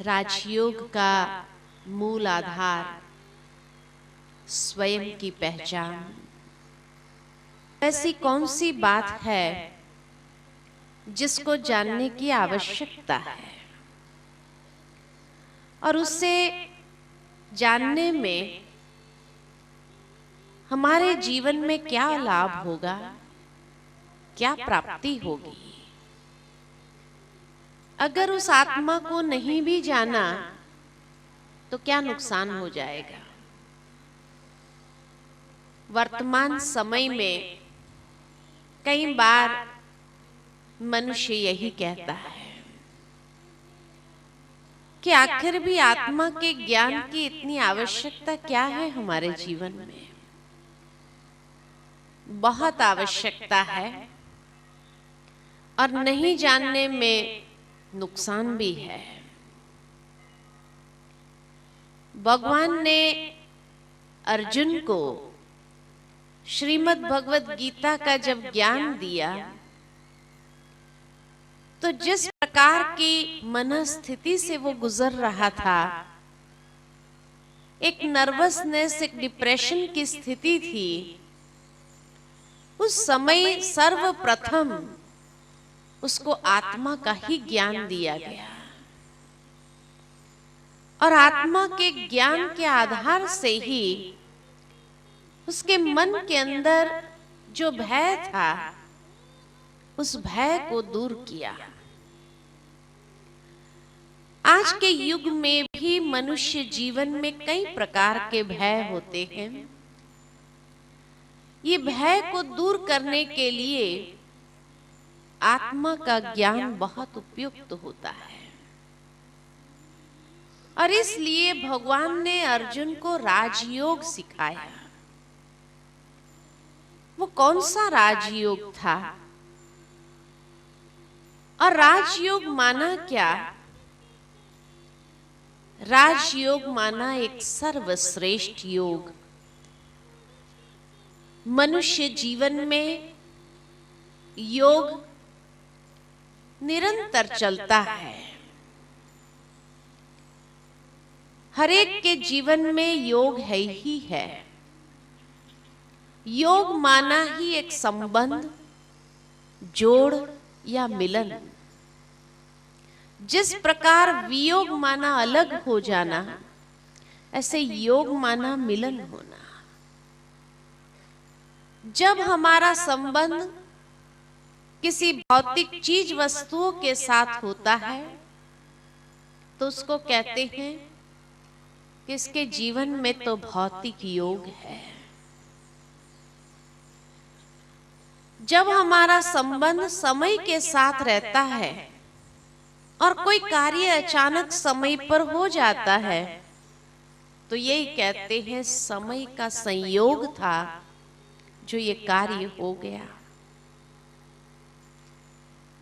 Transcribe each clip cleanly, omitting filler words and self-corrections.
राजयोग का मूल आधार स्वयं की पहचान। ऐसी कौन सी बात है जिसको जानने की आवश्यकता है और उसे जानने में हमारे जीवन में क्या लाभ होगा, क्या प्राप्ति होगी। अगर उस आत्मा को नहीं भी जाना तो क्या नुकसान हो जाएगा। वर्तमान समय में कई बार मनुष्य यही कहता है कि आखिर भी आत्मा के ज्ञान की इतनी आवश्यकता क्या है हमारे जीवन में। बहुत आवश्यकता है और नहीं जानने में नुकसान भी है। भगवान ने अर्जुन को श्रीमद् भगवत गीता का जब ज्ञान दिया तो जिस प्रकार की मनस्थिति से वो गुजर रहा था, एक नर्वसनेस, एक डिप्रेशन की स्थिति थी, उस समय सर्वप्रथम उसको आत्मा का ही ज्ञान दिया गया और आत्मा के ज्ञान के आधार से ही उसके मन के अंदर जो भय था उस भय को दूर किया। आज के युग में भी मनुष्य जीवन में कई प्रकार के भय होते हैं। ये भय को दूर करने के लिए आत्मा का ज्ञान बहुत उपयुक्त होता है और इसलिए भगवान ने अर्जुन को राजयोग सिखाया। वो कौन सा राजयोग था और राजयोग माना क्या? राजयोग माना एक सर्वश्रेष्ठ योग। मनुष्य जीवन में योग निरंतर चलता है। हर एक के जीवन में योग है ही है। योग माना ही एक संबंध, जोड़ या मिलन। जिस प्रकार वियोग माना अलग हो जाना, ऐसे योग माना मिलन होना। जब हमारा संबंध किसी भौतिक चीज वस्तुओं के साथ होता है तो उसको कहते हैं कि इसके जीवन में तो भौतिक योग है। जब हमारा संबंध समय के साथ रहता है और कोई कार्य अचानक समय पर हो जाता है तो यही कहते हैं समय का संयोग था जो ये कार्य हो गया।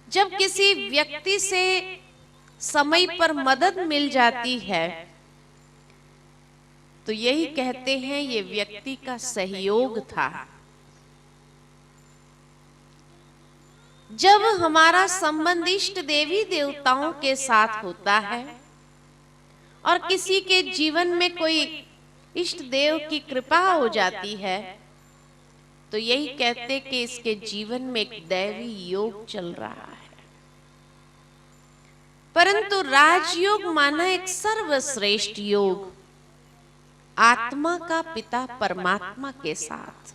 जब किसी व्यक्ति से समय पर मदद मिल जाती है तो यही कहते हैं ये व्यक्ति का सहयोग था। जब हमारा संबंध इष्ट देवी देवताओं के साथ होता है और किसी के जीवन में कोई इष्ट देव की कृपा हो जाती है तो यही कहते कि इसके जीवन में एक दैवी योग चल रहा है। परंतु राजयोग माना एक सर्वश्रेष्ठ योग, आत्मा का पिता परमात्मा के साथ।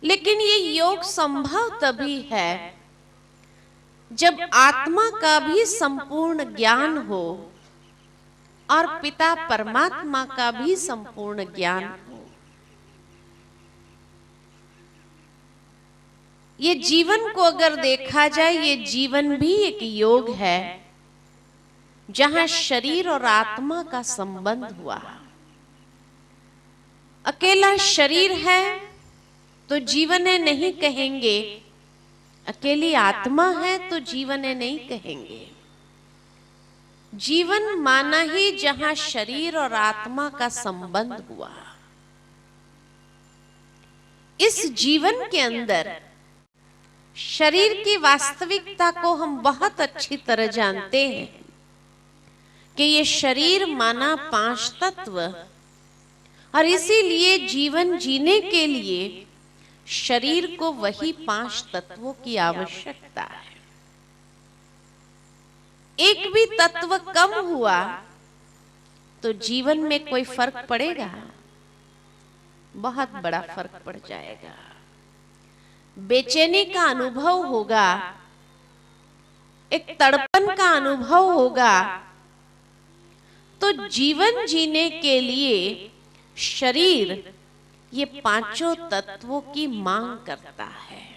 लेकिन ये योग संभव तभी है जब आत्मा का भी संपूर्ण ज्ञान हो और पिता परमात्मा का भी संपूर्ण ज्ञान हो। ये जीवन को अगर देखा जाए, ये जीवन भी एक योग है जहां शरीर और आत्मा का संबंध हुआ। अकेला शरीर है तो जीवन है नहीं कहेंगे, अकेली आत्मा है तो जीवन है नहीं कहेंगे। जीवन माना ही जहां शरीर और आत्मा का संबंध हुआ। इस जीवन के अंदर शरीर की वास्तविकता को हम बहुत अच्छी तरह जानते हैं कि ये शरीर माना 5 तत्व, और इसीलिए जीवन जीने के लिए शरीर को वही 5 तत्वों की आवश्यकता है। एक भी तत्व कम हुआ तो जीवन में कोई फर्क पड़ेगा? बहुत बड़ा फर्क पड़ जाएगा। बेचैनी का अनुभव होगा, एक तड़पन का अनुभव होगा। तो जीवन जीने के लिए शरीर ये 5 तत्वों की मांग करता है।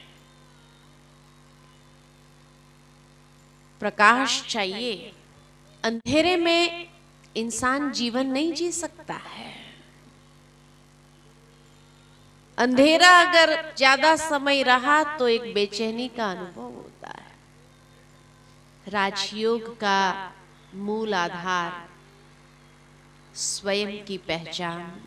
प्रकाश चाहिए, अंधेरे में इंसान जीवन नहीं जी सकता है। अंधेरा अगर ज्यादा समय रहा तो एक बेचैनी का अनुभव होता है। राजयोग का मूल आधार स्वयं की पहचान,